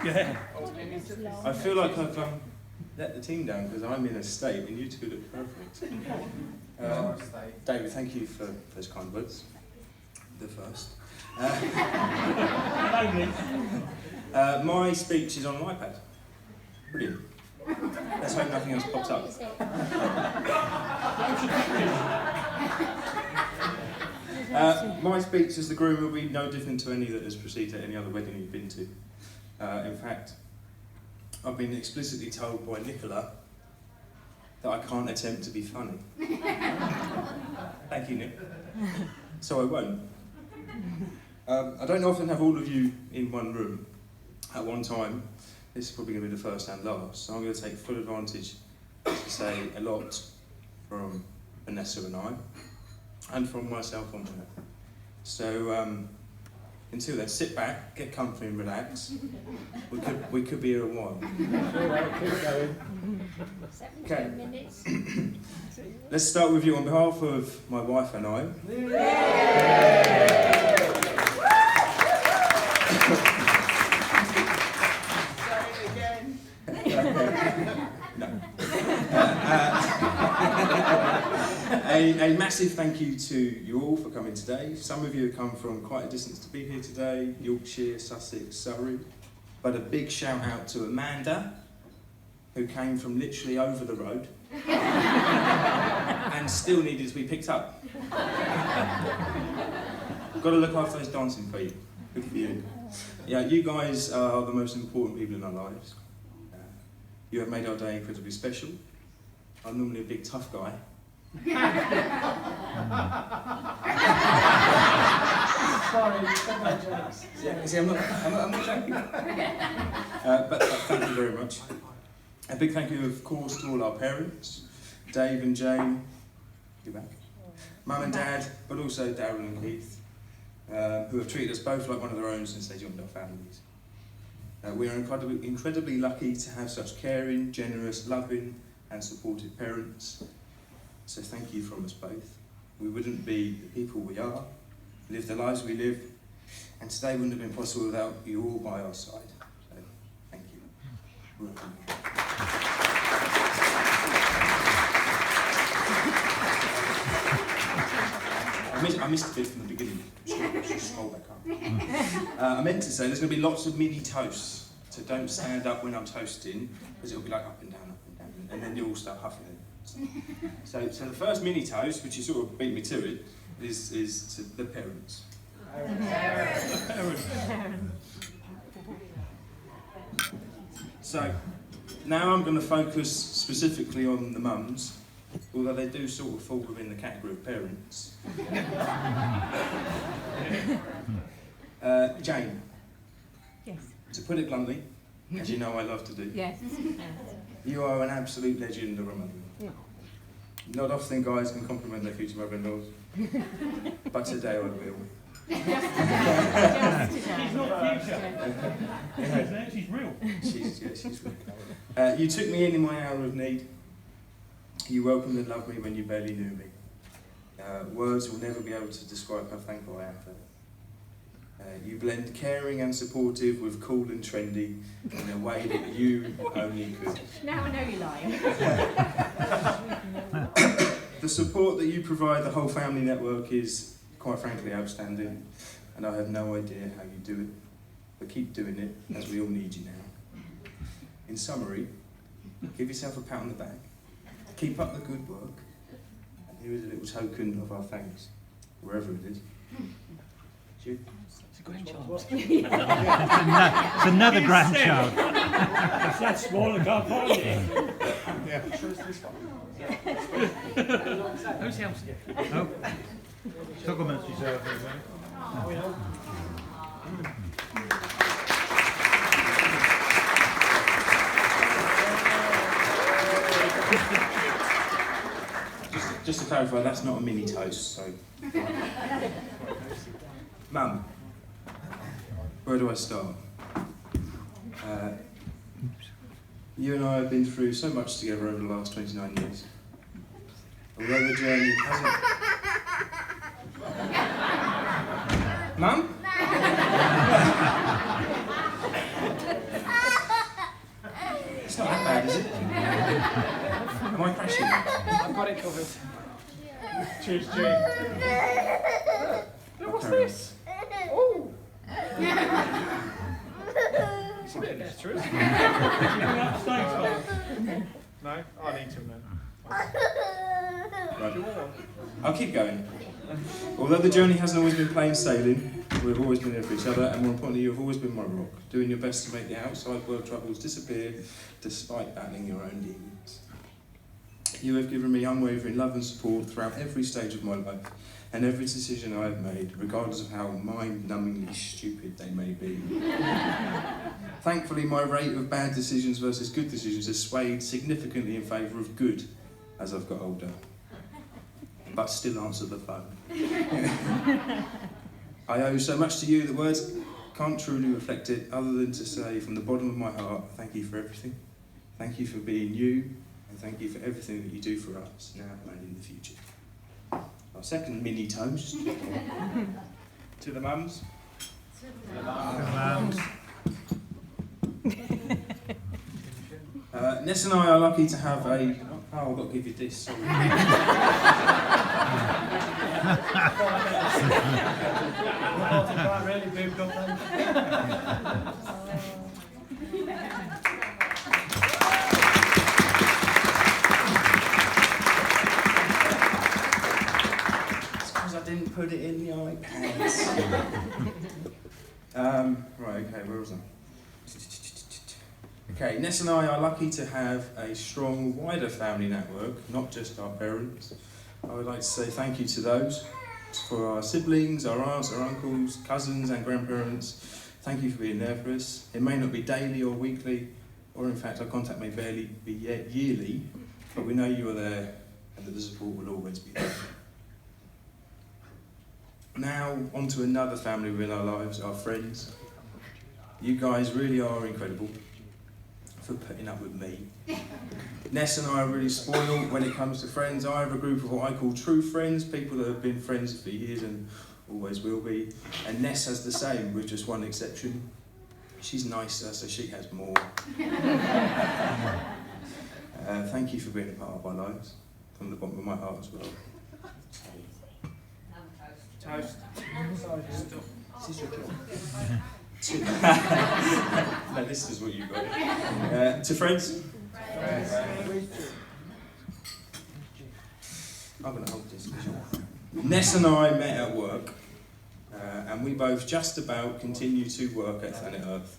I feel like I've let the team down because I'm in a state and you two look perfect. David, thank you for those kind words. The first. My speech is on an iPad. Brilliant. Let's hope nothing else pops up. My speech as the groom will be no different to any that has preceded any other wedding you've been to. In fact, I've been explicitly told by Nicola that I can't attempt to be funny. Thank you, Nick. So I won't. I don't often have all of you in one room at one time. This is probably going to be the first and last, so I'm going to take full advantage to say a lot from Vanessa and I, and from myself on there. So until then, sit back, get comfy and relax. We could be here a while. Okay. Let's start with you on behalf of my wife and I. A massive thank you to you all for coming today. Some of you have come from quite a distance to be here today, Yorkshire, Sussex, Surrey. But a big shout out to Amanda, who came from literally over the road and still needed to be picked up. Got to look after those dancing feet. Good for you. Yeah, you guys are the most important people in our lives. You have made our day incredibly special. I'm normally a big tough guy. Sorry, don't jokes. Yeah, see, I'm not joking. But thank you very much. A big thank you, of course, to all our parents, Dave and Jane, you're back, Mum and Dad, but also Darren and Keith, who have treated us both like one of their own since they joined our families. We are incredibly lucky to have such caring, generous, loving and supportive parents. So thank you from us both. We wouldn't be the people we are, live the lives we live, and today wouldn't have been possible without you all by our side. So thank you. I missed a bit from the beginning. Just scroll back up. I meant to say there's going to be lots of mini toasts, so don't stand up when I'm toasting, because it'll be like up and down, and then you'll all start huffing it. So the first mini toast, which you sort of beat me to it, is to the parents. So now I'm going to focus specifically on the mums, although they do sort of fall within the category of parents. Jane. Yes. To put it bluntly, as you know I love to do. Yes. You are an absolute legend of a mother. Yeah. Not often guys can compliment their future mother-in-laws, but today I will. Just today. She's not future. She's real. She's real. You took me in my hour of need. You welcomed and loved me when you barely knew me. Words will never be able to describe how thankful I am for that. You blend caring and supportive with cool and trendy in a way that you only could. Now I know you're lying. The support that you provide the whole family network is, quite frankly, outstanding, and I have no idea how you do it, but keep doing it, as we all need you now. In summary, give yourself a pat on the back, keep up the good work, and here is a little token of our thanks, wherever it is. Cheers. It's a grandchild. It's another grandchild. It's that small, I can't find it. Yeah. Whose house? Oh. Supplements reserved. Just to clarify, that's not a mini toast, so... Mum, where do I start? You and I have been through so much together over the last 29 years. Although the journey hasn't... Mum? Am I crashing? I've got it covered. Cheers, Jane. Look, what's this? Oh! It's a bit better, isn't it? No, I need to then. Right. I'll keep going. Although the journey hasn't always been plain sailing, we've always been there for each other, and more importantly, you've always been my rock, doing your best to make the outside world troubles disappear, despite battling your own demons. You have given me unwavering love and support throughout every stage of my life, and every decision I have made, regardless of how mind-numbingly stupid they may be. Thankfully, my rate of bad decisions versus good decisions has swayed significantly in favour of good as I've got older, but still answer the phone. I owe so much to you that words can't truly reflect it, other than to say from the bottom of my heart, thank you for everything. Thank you for being you, and thank you for everything that you do for us now and in the future. Our second mini toast to the mums. Ness and I are lucky to have a... Oh, I've got to give you this, sorry. Really moved up then. It's because I didn't put it in the iPads. Right, okay, where was I? Okay, Ness and I are lucky to have a strong, wider family network, not just our parents. I would like to say thank you to those, for our siblings, our aunts, our uncles, cousins and grandparents. Thank you for being there for us. It may not be daily or weekly, or in fact our contact may barely be yearly, but we know you are there and that the support will always be there. Now, on to another family within our lives, our friends. You guys really are incredible for putting up with me. Ness and I are really spoiled when it comes to friends. I have a group of what I call true friends, people that have been friends for years and always will be. And Ness has the same, with just one exception. She's nicer, so she has more. Thank you for being a part of our lives, from the bottom of my heart as well. Toast. Is this your job? No, this is what you got. To friends. I'm going to hold this. Ness and I met at work, and we both just about continue to work at Planet Earth.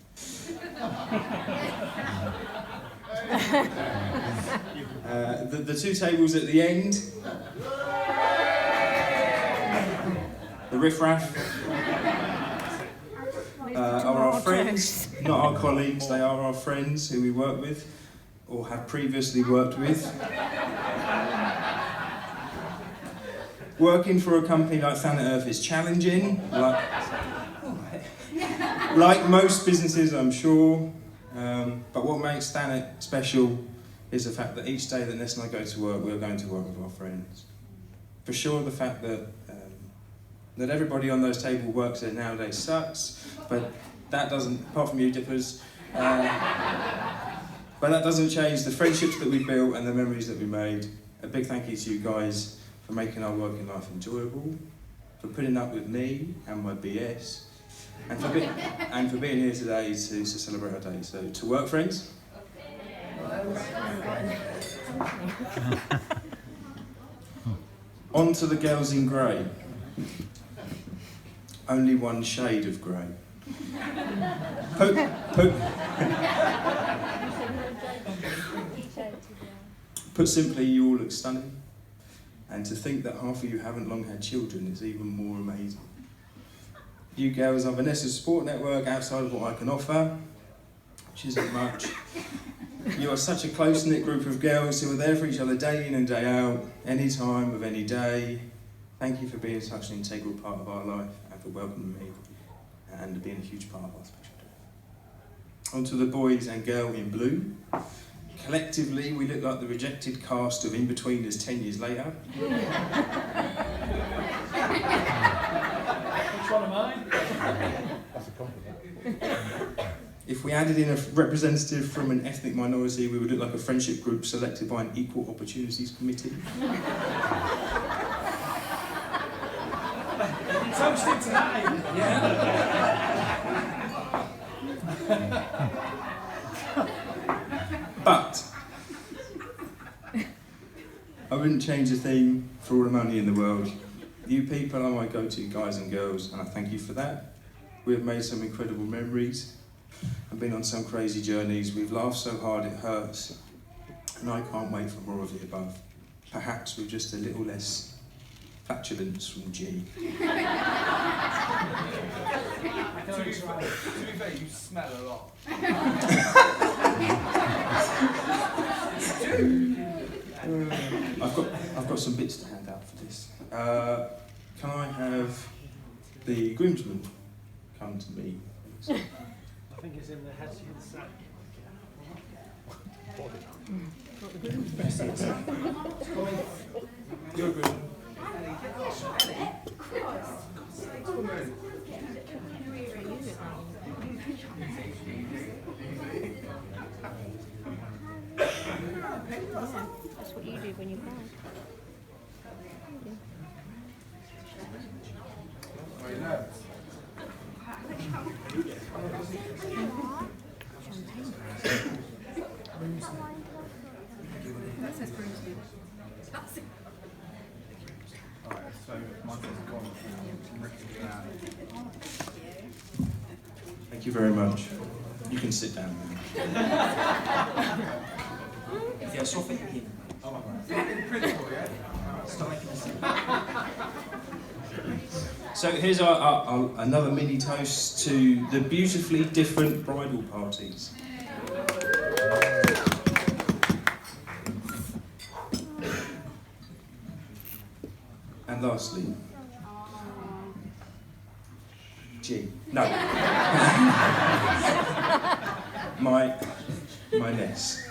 The two tables at the end, the riffraff, are our friends, not our colleagues. They are our friends who we work with or have previously worked with. Working for a company like Planet Earth is challenging, like most businesses, I'm sure. But what makes Planet special is the fact that each day that Ness and I go to work, we're going to work with our friends. For sure, the fact that that everybody on those tables works there nowadays sucks, but that doesn't, apart from you dippers, but that doesn't change the friendships that we built and the memories that we made. A big thank you to you guys for making our working life enjoyable, for putting up with me and my BS, and for being here today to celebrate our day. So, to work, friends. On to the girls in grey. Only one shade of grey. Put simply, you all look stunning. And to think that half of you haven't long had children is even more amazing. You girls are Vanessa's support network outside of what I can offer, which isn't much. You are such a close-knit group of girls who are there for each other day in and day out, any time of any day. Thank you for being such an integral part of our life and for welcoming me and being a huge part of our special day. On to the boys and girl in blue. Collectively, we look like the rejected cast of In-Betweeners 10 years later. Which one am I? That's a compliment. If we added in a representative from an ethnic minority, we would look like a friendship group selected by an Equal Opportunities Committee. Toasted to that, yeah. But I wouldn't change a thing for all the money in the world. You people are my go-to guys and girls, and I thank you for that. We have made some incredible memories and been on some crazy journeys. We've laughed so hard it hurts, and I can't wait for more of the above. Perhaps with just a little less flatulence from G. To be fair, you smell a lot. I've got some bits to hand out for this. Can I have the groomsmen come to me? I think it's in the head of the sack. You're a groomsman. That's what you do when you cry. Alright, so mine says gone. Thank you very much. You can sit down now. Yeah, so for him. Principal, yeah? So here's our another mini toast to the beautifully different bridal parties. And lastly, G. No. my Ness.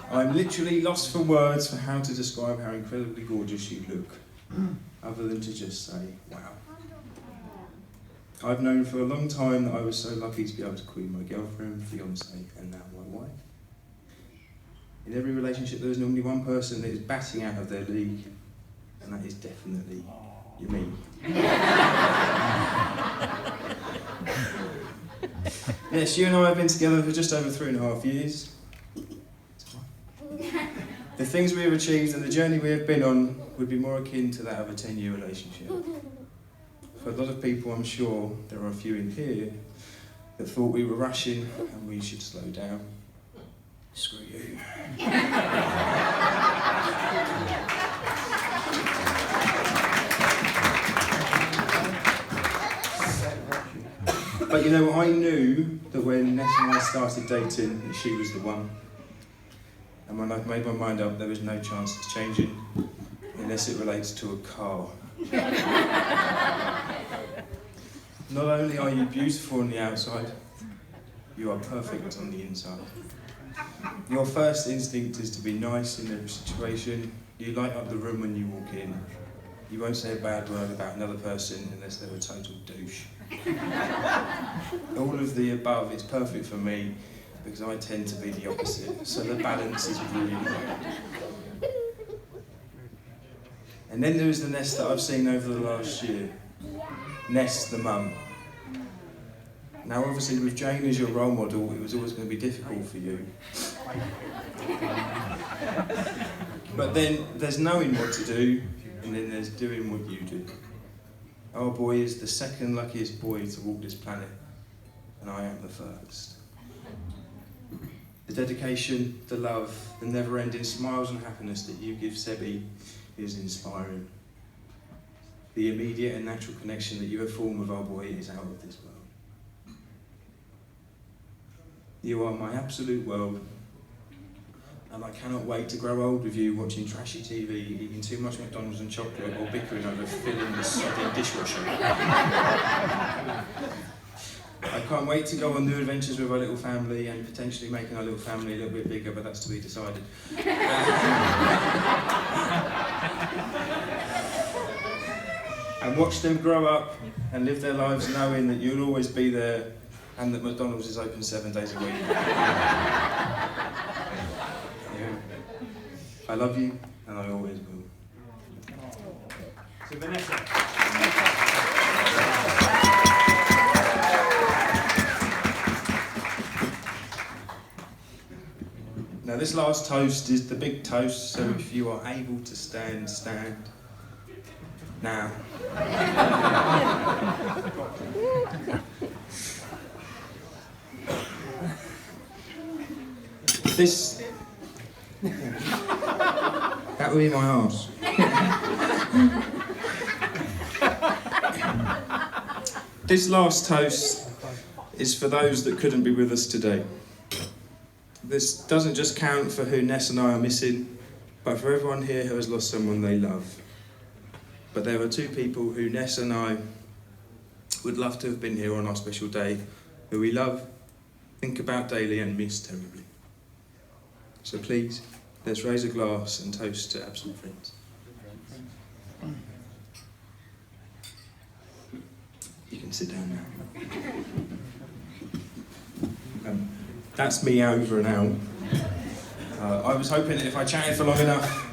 I'm literally lost for words for how to describe how incredibly gorgeous you look, other than to just say, wow. I've known for a long time that I was so lucky to be able to call you my girlfriend, fiancée, and now my wife. In every relationship, there's normally one person that is batting out of their league, and that is definitely me. Yes, you and I have been together for just over 3.5 years. The things we have achieved and the journey we have been on would be more akin to that of a 10-year relationship. For a lot of people, I'm sure there are a few in here that thought we were rushing and we should slow down. Screw you. But you know, I knew that when Ness and I started dating, that she was the one. And when I've made my mind up, there was no chance of changing, unless it relates to a car. Not only are you beautiful on the outside, you are perfect on the inside. Your first instinct is to be nice in every situation. You light up the room when you walk in. You won't say a bad word about another person unless they're a total douche. All of the above is perfect for me because I tend to be the opposite, so the balance is brilliant. And then there is the Ness that I've seen over the last year. Ness, the mum. Now obviously with Jane as your role model, it was always going to be difficult for you. But then there's knowing what to do, and then there's doing what you do. Our boy is the second luckiest boy to walk this planet, and I am the first. The dedication, the love, the never-ending smiles and happiness that you give Sebi is inspiring. The immediate and natural connection that you have formed with our boy is out of this world. You are my absolute world, and I cannot wait to grow old with you watching trashy TV, eating too much McDonald's and chocolate, or bickering over filling the sodding dishwasher. I can't wait to go on new adventures with our little family and potentially making our little family a little bit bigger, but that's to be decided. And watch them grow up and live their lives knowing that you'll always be there and that McDonald's is open 7 days a week. Yeah. I love you, and I always will. So Vanessa. Now this last toast is the big toast, so if you are able to stand, stand. Now. This... That would be my arse. This last toast is for those that couldn't be with us today. This doesn't just count for who Ness and I are missing, but for everyone here who has lost someone they love. But there are 2 people who Ness and I would love to have been here on our special day, who we love, think about daily and miss terribly. So please, let's raise a glass and toast to absent friends. You can sit down now. That's me over and out. I was hoping that if I chatted for long enough,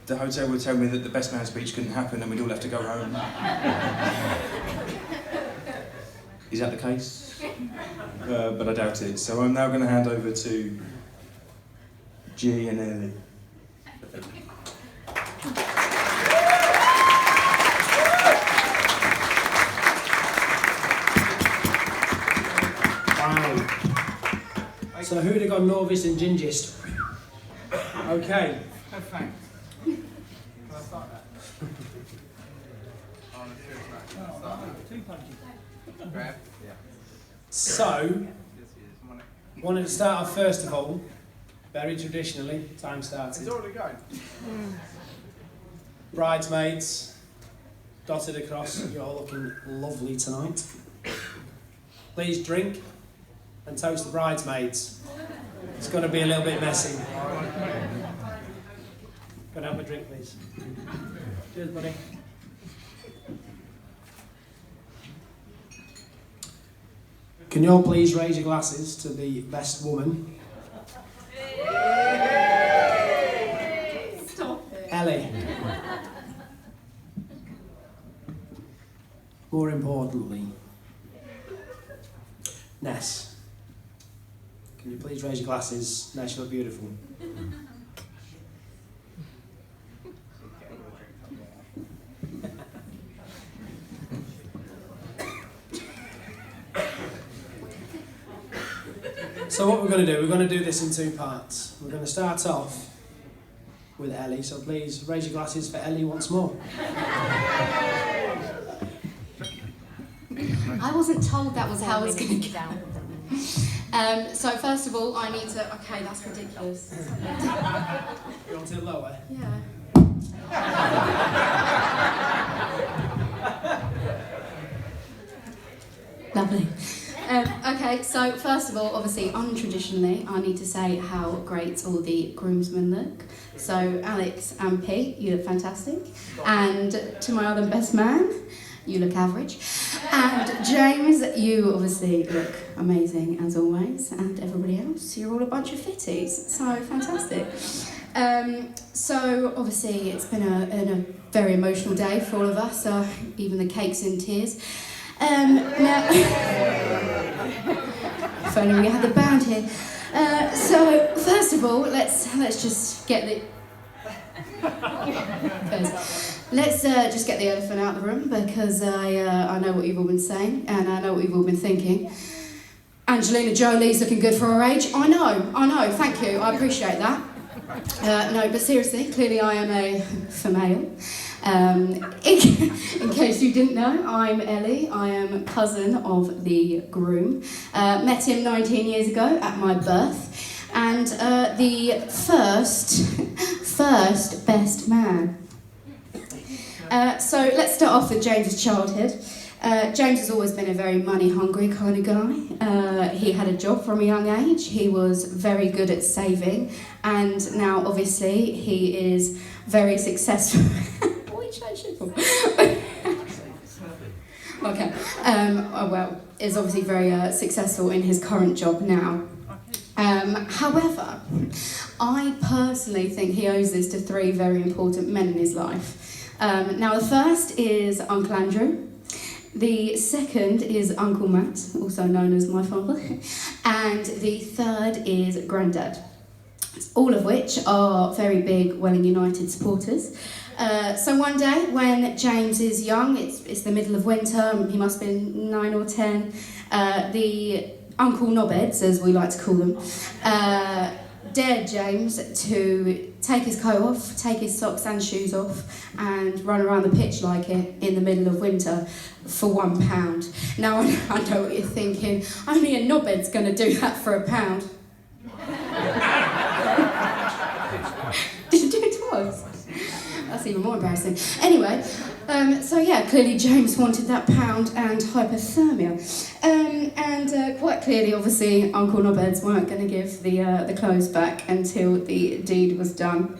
the hotel would tell me that the best man speech couldn't happen and we'd all have to go home. Is that the case? But I doubt it. So I'm now going to hand over to G and Ellie. So who'd have gone novice and gingist? Okay. Perfect. Can I start that? Grab. Yeah. So, wanted to start off first of all, very traditionally, time started. It's already going. Bridesmaids, dotted across, you're all looking lovely tonight. Please drink and toast the bridesmaids. It's going to be a little bit messy. Can I have a drink, please? Cheers, buddy. Can you all please raise your glasses to the best woman? Stop it. Ellie. More importantly, Ness. Can you please raise your glasses? Ness, you look beautiful. So what we're going to do, we're going to do this in 2 parts. We're going to start off with Ellie, so please raise your glasses for Ellie once more. I wasn't told that was how I was going to go. Down. So first of all, I need to... Okay, that's ridiculous. You want it lower? Yeah. Lovely. Okay, so first of all, obviously, untraditionally, I need to say how great all the groomsmen look. So Alex and Pete, you look fantastic. And to my other best man, you look average. And James, you obviously look amazing as always. And everybody else, you're all a bunch of fitties. So fantastic. So obviously, it's been a very emotional day for all of us. Even the cake's in tears. Now, if only we had the band here. So first of all, let's just get the let's just get the elephant out of the room, because I know what you've all been saying and I know what you've all been thinking. Angelina Jolie's looking good for her age. I know. Thank you. I appreciate that. No, but seriously, clearly I am a female. In case you didn't know, I'm Ellie. I am cousin of the groom. Met him 19 years ago at my birth, and the first best man. So let's start off with James's childhood. James has always been a very money-hungry kind of guy. He had a job from a young age. He was very good at saving, and now obviously he is very successful. Okay. is obviously very successful in his current job now. However, I personally think he owes this to three very important men in his life. Now, the first is Uncle Andrew. The second is Uncle Matt, also known as my father. And the third is Grandad. All of which are very big Welling United supporters. So one day when James is young, it's the middle of winter, he must have been 9 or 10, the Uncle Knobheads, as we like to call them, dared James to take his coat off, take his socks and shoes off, and run around the pitch like it in the middle of winter for £1. Now, I know what you're thinking, only a knobhead's going to do that for £1. Did you do it twice? That's even more embarrassing. Anyway, so yeah, clearly James wanted that £1 and hypothermia. And quite clearly, obviously, Uncle Knobheads weren't going to give the clothes back until the deed was done.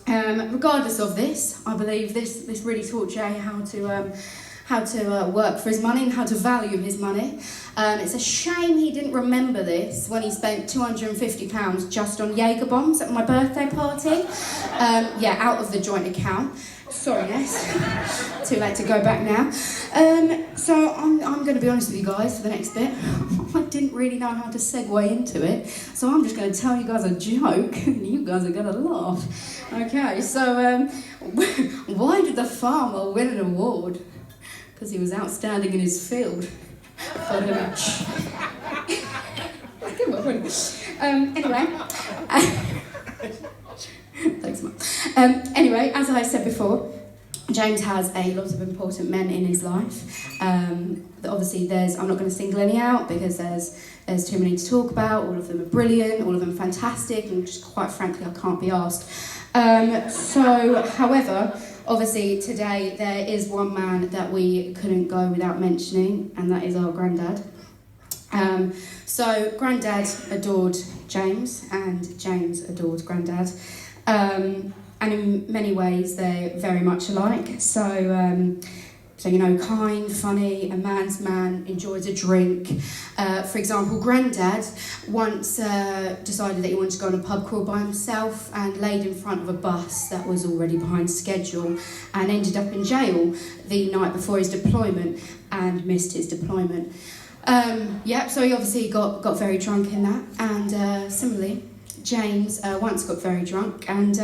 Regardless of this, I believe this really taught Jay how to work for his money and how to value his money. It's a shame he didn't remember this when he spent £250 just on Jaeger bombs at my birthday party. Out of the joint account. Sorry, Ness. Too late to go back now. So I'm going to be honest with you guys for the next bit. I didn't really know how to segue into it, so I'm just going to tell you guys a joke, and you guys are going to laugh. Okay, so why did the farmer win an award? Because he was outstanding in his field. Anyway. Thanks, Mum. Anyway, as I said before, James has a lot of important men in his life. Obviously, I'm not going to single any out because there's too many to talk about. All of them are brilliant, all of them fantastic, and just quite frankly, I can't be asked. However, obviously today there is one man that we couldn't go without mentioning, and that is our Grandad. So Grandad adored James, and James adored Grandad. And in many ways they're very much alike. So kind, funny, a man's man, enjoys a drink. For example, Grandad once decided that he wanted to go on a pub crawl by himself and laid in front of a bus that was already behind schedule and ended up in jail the night before his deployment and missed his deployment. So he obviously got very drunk in that, and similarly, James once got very drunk and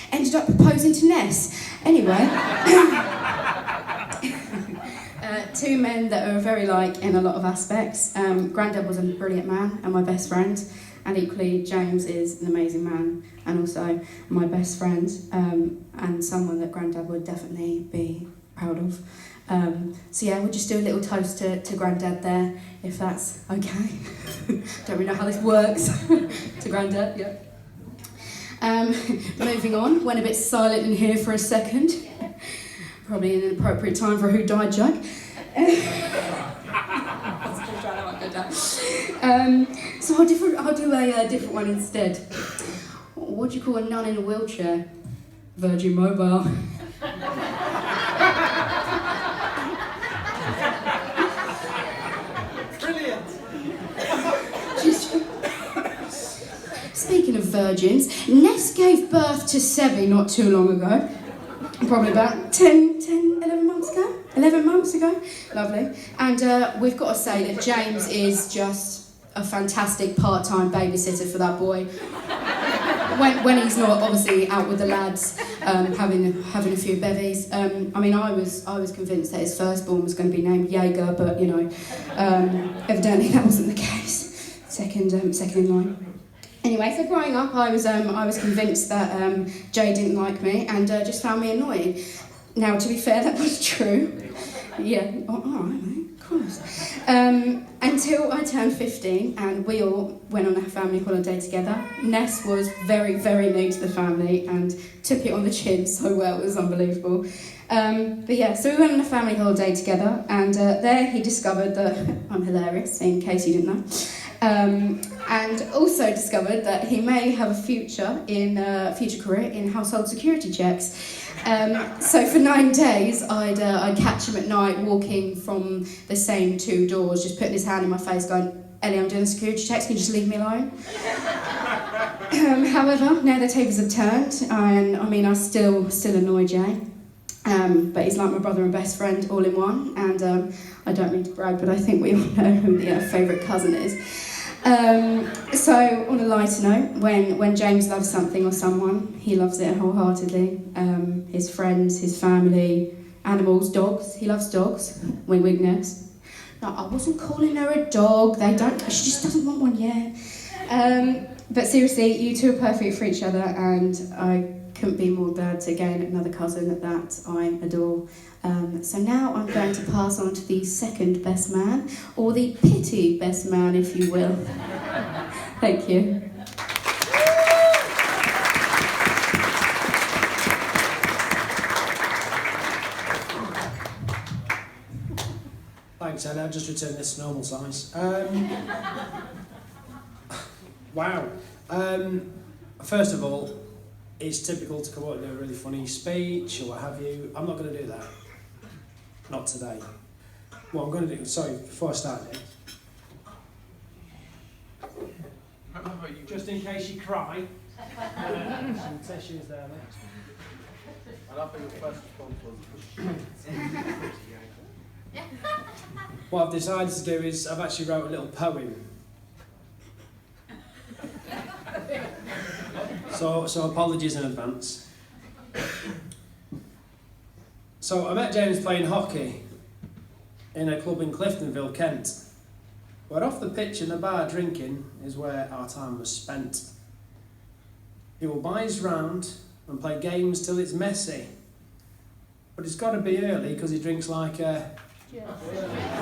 ended up proposing to Ness. Anyway, two men that are very alike in a lot of aspects. Grandad was a brilliant man and my best friend, and equally James is an amazing man and also my best friend, and someone that Grandad would definitely be proud of. We'll just do a little toast to Grandad there, if that's okay. Don't really know how this works. To Grandad, yeah. Moving on, went a bit silent in here for a second. Probably an inappropriate time for a Who Died joke. So I'll do a different one instead. What do you call a nun in a wheelchair? Virgin Mobile. Speaking of virgins, Ness gave birth to Sevi not too long ago. Probably about 11 months ago. 11 months ago. Lovely. And we've got to say that James is just a fantastic part-time babysitter for that boy. When he's not obviously out with the lads, having a few bevies. I was convinced that his firstborn was going to be named Jaeger, but evidently that wasn't the case. Second in line. Anyway, so growing up, I was convinced that Jay didn't like me and just found me annoying. Now, to be fair, that was true. Yeah, all right, mate, of course. Until I turned 15 and we all went on a family holiday together. Ness was very, very new to the family and took it on the chin so well, it was unbelievable. So we went on a family holiday together, and there he discovered that I'm hilarious, in case you didn't know. And also discovered that he may have a future career in household security checks. So for 9 days, I'd catch him at night walking from the same 2 doors, just putting his hand in my face, going, "Ellie, I'm doing a security check, can you just leave me alone?" However, now the tables have turned, and I mean, I still annoy Jay. But he's like my brother and best friend all in one, and I don't mean to brag, but I think we all know who the favourite cousin is. So on a lighter note, when James loves something or someone, he loves it wholeheartedly. His friends, his family, animals, dogs. He loves dogs. Wing wing Ness. No, I wasn't calling her a dog. She just doesn't want one yet. But seriously, you two are perfect for each other, and I couldn't be more glad to gain another cousin that I adore. So now I'm going to pass on to the second best man, or the pity best man, if you will. Thank you. Thanks, Ed. I'll just return this to normal size. Wow. First of all, it's typical to come out and do a really funny speech or what have you. I'm not going to do that. Not today. What I'm going to do, sorry, before I start it, just in case you cry, some tissues there, mate. I love your first response was. What I've decided to do is I've actually wrote a little poem. So apologies in advance. So I met James playing hockey in a club in Cliftonville, Kent. We're off the pitch in the bar drinking is where our time was spent. He will buy his round and play games till it's messy. But it's got to be early because he drinks like a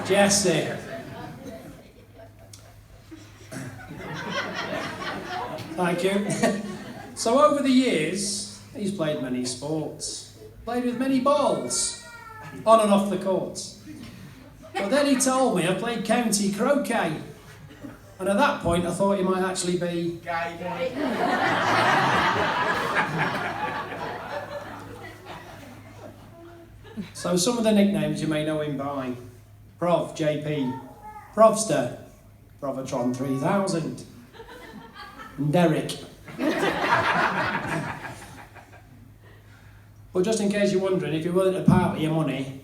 Jesse. Thank you. So over the years, he's played many sports, played with many balls, on and off the courts. But then he told me I played county croquet, and at that point I thought he might actually be gay. So some of the nicknames you may know him by: Prov, JP, Provster, Provatron 3000, and Derek. But just in case you're wondering, if you're willing to part with your money,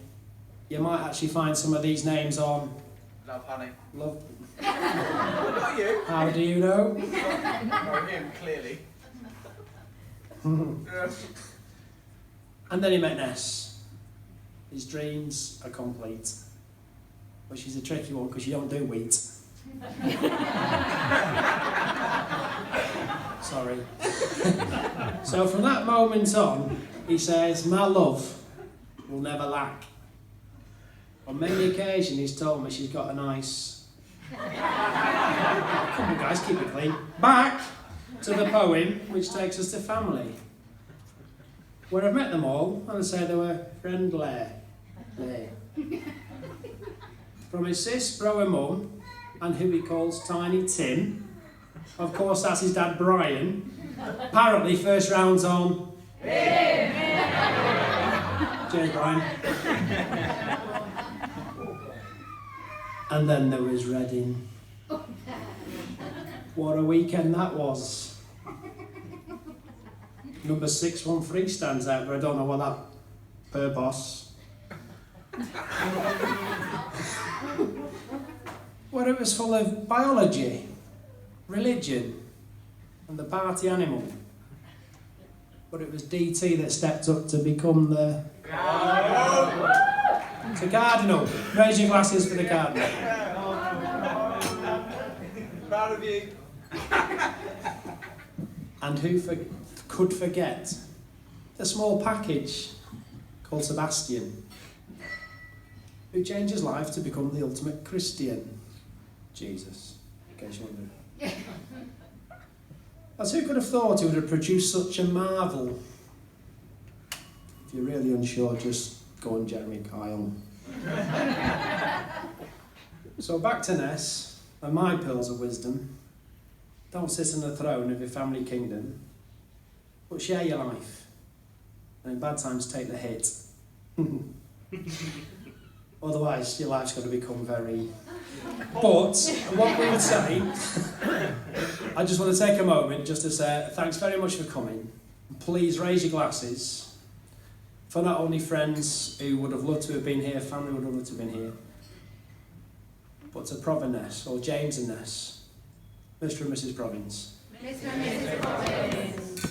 you might actually find some of these names on Love Honey. Love. Not you. How do you know? Not him, clearly. And then he met Ness. His dreams are complete. Which is a tricky one because you don't do wheat. Sorry. So from that moment on, he says, "My love will never lack." On many occasions, he's told me she's got a nice... Come on, guys, keep it clean. Back to the poem, which takes us to family. Where I've met them all, and I say they were friendly. From his sis, bro and mum, and who he calls Tiny Tim. Of course, that's his dad, Brian. Apparently, first round's on. Cheers, Brian. And then there was Reading. What a weekend that was. Number 613 stands out, but I don't know what that purpose. Well, it was full of biology, religion, and the party animal. But it was DT that stepped up to become the... The Cardinal. Raise your glasses for the Cardinal. Proud of you. And who could forget the small package called Sebastian, who changed his life to become the ultimate Christian. Jesus, in case you're wondering. As who could have thought he would have produced such a marvel? If you're really unsure, just go on Jeremy Kyle. So back to Ness, and my pearls of wisdom. Don't sit on the throne of your family kingdom, but share your life. And in bad times, take the hit. Otherwise, your life's got to become very... But, what we would say, I just want to take a moment just to say thanks very much for coming. Please raise your glasses for not only friends who would have loved to have been here, family would have loved to have been here, but to Prov and Ness, or James and Ness, Mr. and Mrs. Province. Mr. and Mrs. Province.